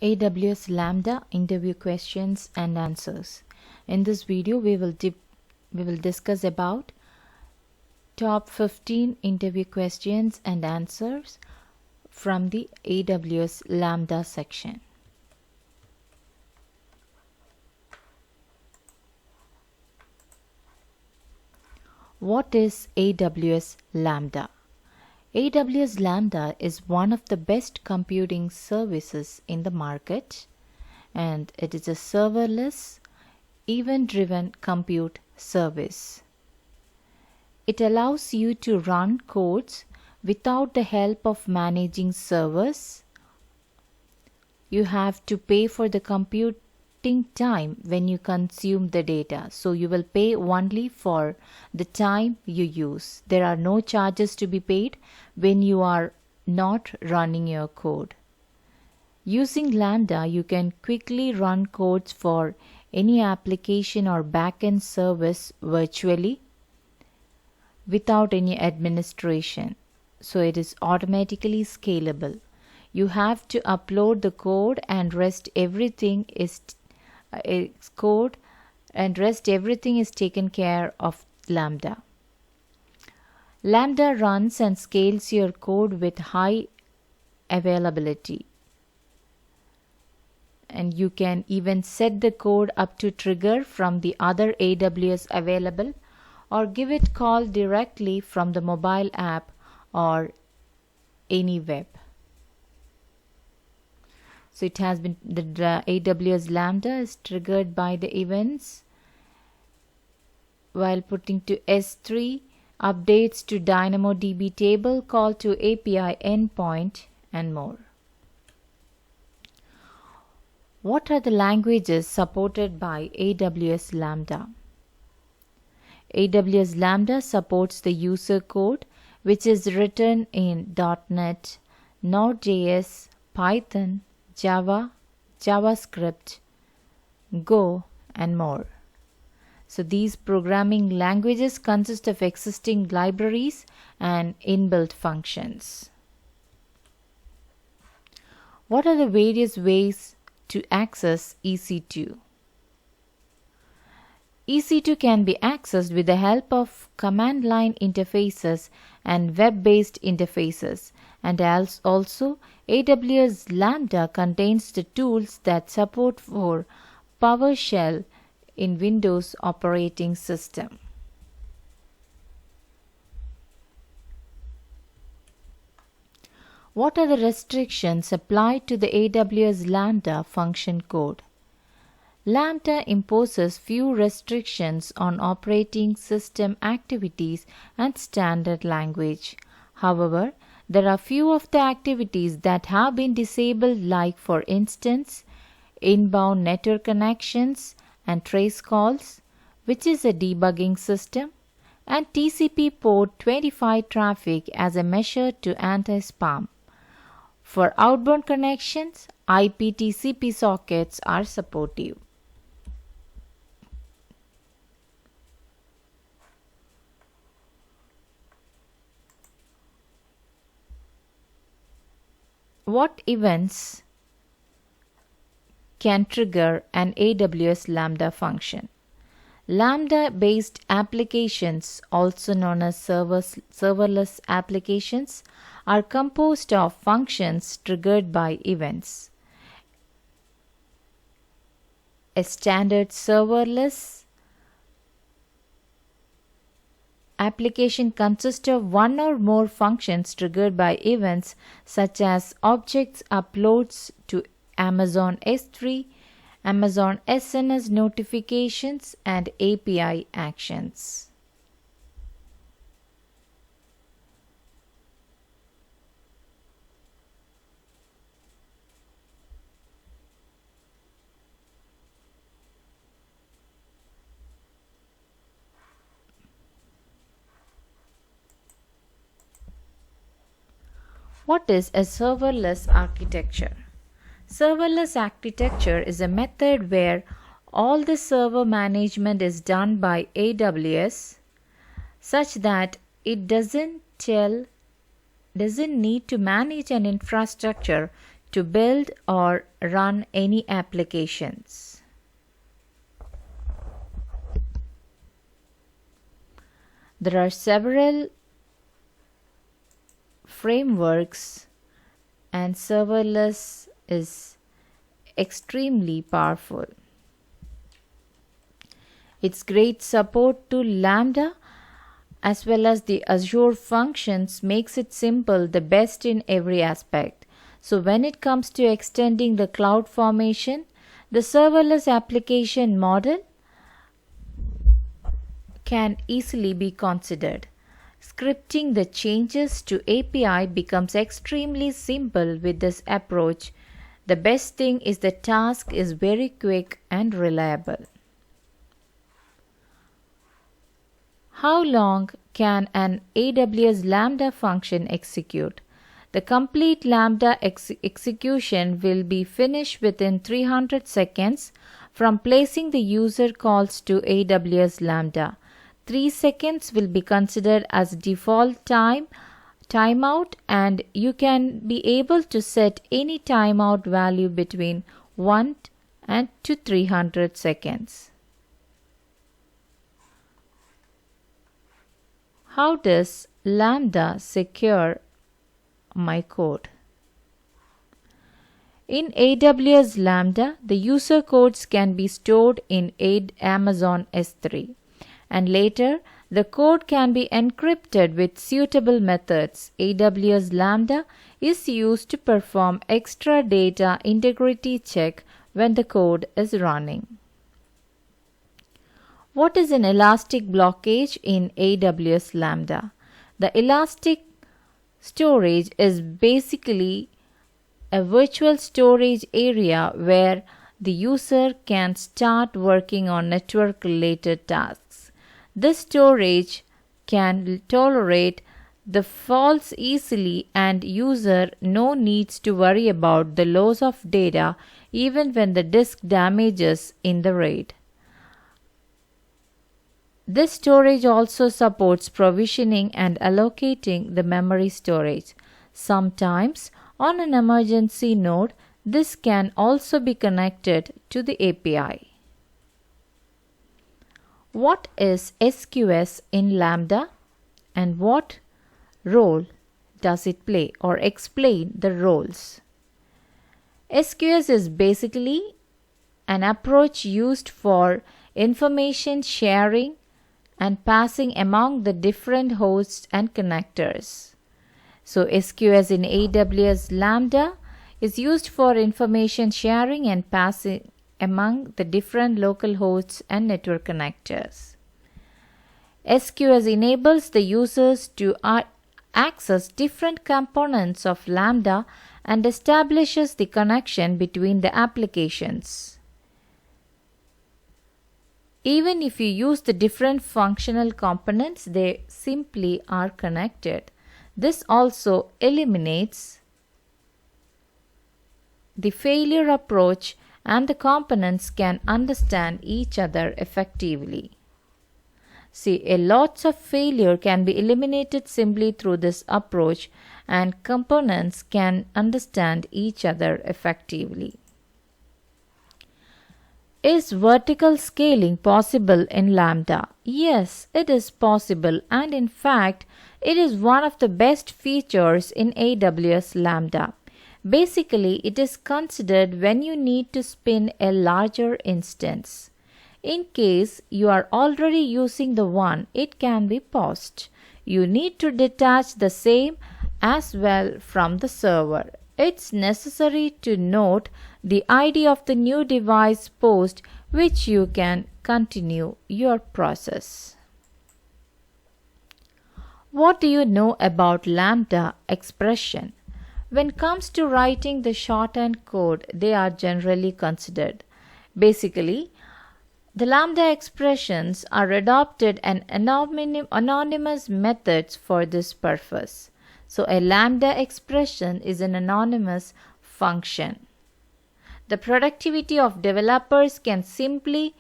AWS Lambda interview questions and answers. In this video, we will discuss about top 15 interview questions and answers from the AWS Lambda section. What is AWS Lambda? AWS Lambda is one of the best computing services in the market, and it is a serverless, event-driven compute service. It allows you to run codes without the help of managing servers. You have to pay for the computing time when you consume the data, so you will pay only for the time you use. There are no charges to be paid when you are not running your code. Using Lambda, you can quickly run codes for any application or backend service virtually without any administration, so it is automatically scalable. You have to upload the code and rest everything is taken care of Lambda. Lambda runs and scales your code with high availability, and you can even set the code up to trigger from the other AWS available or give it call directly from the mobile app or any web. So it has been the AWS Lambda is triggered by the events while putting to S3, updates to DynamoDB table, call to API endpoint, and more. What are the languages supported by AWS Lambda? AWS Lambda supports the user code, which is written in .NET, Node.js, Python, Java, JavaScript, Go, and more. So these programming languages consist of existing libraries and inbuilt functions. What are the various ways to access EC2? EC2 can be accessed with the help of command line interfaces and web-based interfaces, and also AWS Lambda contains the tools that support for PowerShell in Windows operating system. What are the restrictions applied to the AWS Lambda function code? Lambda imposes few restrictions on operating system activities and standard language. However, there are few of the activities that have been disabled, like for instance, inbound network connections and trace calls, which is a debugging system, and TCP port 25 traffic as a measure to anti-spam. For outbound connections, IP TCP sockets are supportive. What events can trigger an AWS Lambda function? Lambda-based applications, also known as serverless applications, are composed of functions triggered by events. A standard serverless application consists of one or more functions triggered by events, such as objects uploads to Amazon S3, Amazon SNS notifications, and API actions. What is a serverless architecture? Serverless architecture is a method where all the server management is done by AWS such that it doesn't need to manage an infrastructure to build or run any applications. There are several frameworks, and serverless is extremely powerful. Its great support to Lambda as well as the Azure functions makes it simple, the best in every aspect. So when it comes to extending the CloudFormation, the serverless application model can easily be considered. Scripting the changes to API becomes extremely simple with this approach. The best thing is the task is very quick and reliable. How long can an AWS Lambda function execute? The complete Lambda execution will be finished within 300 seconds from placing the user calls to AWS Lambda. 3 seconds will be considered as default timeout, and you can be able to set any timeout value between 1 and to 300 seconds. How does Lambda secure my code? In AWS Lambda, the user codes can be stored in Amazon S3, and later the code can be encrypted with suitable methods. AWS Lambda is used to perform extra data integrity check when the code is running. What is an elastic blockage in AWS Lambda? The elastic storage is basically a virtual storage area where the user can start working on network-related tasks. This storage can tolerate the faults easily, and user no needs to worry about the loss of data even when the disk damages in the RAID. This storage also supports provisioning and allocating the memory storage. Sometimes, on an emergency node, this can also be connected to the API. What is SQS in Lambda, and what role does it play, or explain the roles? SQS is basically an approach used for information sharing and passing among the different hosts and connectors. So SQS in AWS Lambda is used for information sharing and passing among the different local hosts and network connectors. SQS enables the users to access different components of Lambda and establishes the connection between the applications. Even if you use the different functional components, they simply are connected. This also eliminates the failure approach, and the components can understand each other effectively. See, lots of failure can be eliminated simply through this approach, and components can understand each other effectively. Is vertical scaling possible in Lambda? Yes, it is possible, and in fact, it is one of the best features in AWS Lambda. Basically, it is considered when you need to spin a larger instance. In case you are already using the one, it can be paused. You need to detach the same as well from the server. It's necessary to note the ID of the new device post, which you can continue your process. What do you know about Lambda expression? When it comes to writing the shorthand code, they are generally considered. Basically, the Lambda expressions are adopted and anonymous methods for this purpose. So a Lambda expression is an anonymous function. The productivity of developers can simply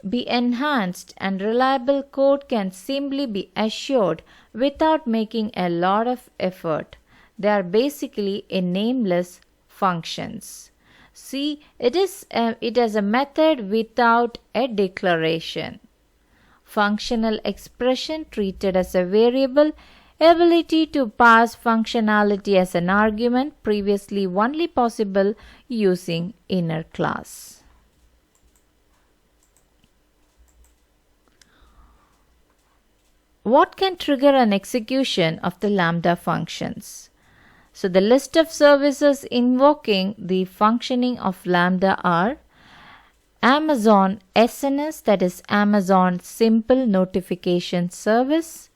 be enhanced, and reliable code can simply be assured without making a lot of effort. They are basically a nameless functions. See, it is a method without a declaration. Functional expression treated as a variable, ability to pass functionality as an argument, previously only possible using inner class. What can trigger an execution of the Lambda functions? So the list of services invoking the functioning of Lambda are Amazon SNS, that is Amazon Simple Notification Service,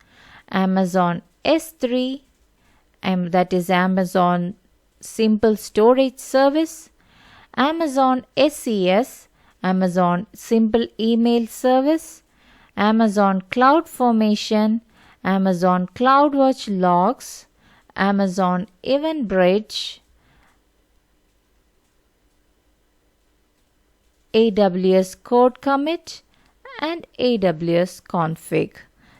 Amazon S3, that is Amazon Simple Storage Service, Amazon SES, Amazon Simple Email Service, Amazon CloudFormation, Amazon CloudWatch Logs, Amazon EventBridge, AWS Code Commit, and AWS Config.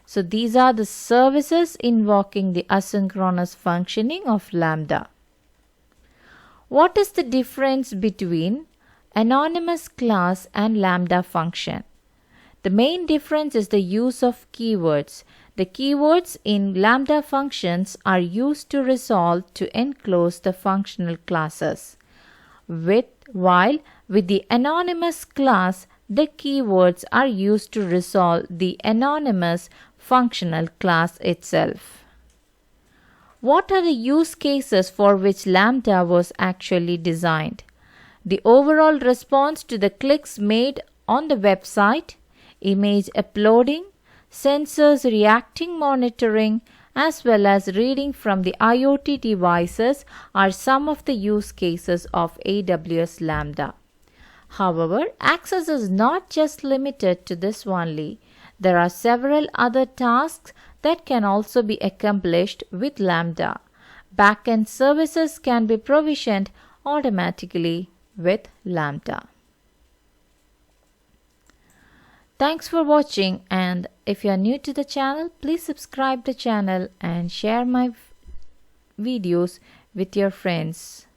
So these are the services invoking the asynchronous functioning of Lambda. What is the difference between anonymous class and Lambda function? The main difference is the use of keywords. The keywords in Lambda functions are used to resolve to enclose the functional classes, while with the anonymous class, the keywords are used to resolve the anonymous functional class itself. What are the use cases for which Lambda was actually designed? The overall response to the clicks made on the website, image uploading, sensors reacting monitoring, as well as reading from the IoT devices are some of the use cases of AWS Lambda. However, access is not just limited to this only. There are several other tasks that can also be accomplished with Lambda. Backend services can be provisioned automatically with Lambda. Thanks for watching, and if you are new to the channel, please subscribe the channel and share my videos with your friends.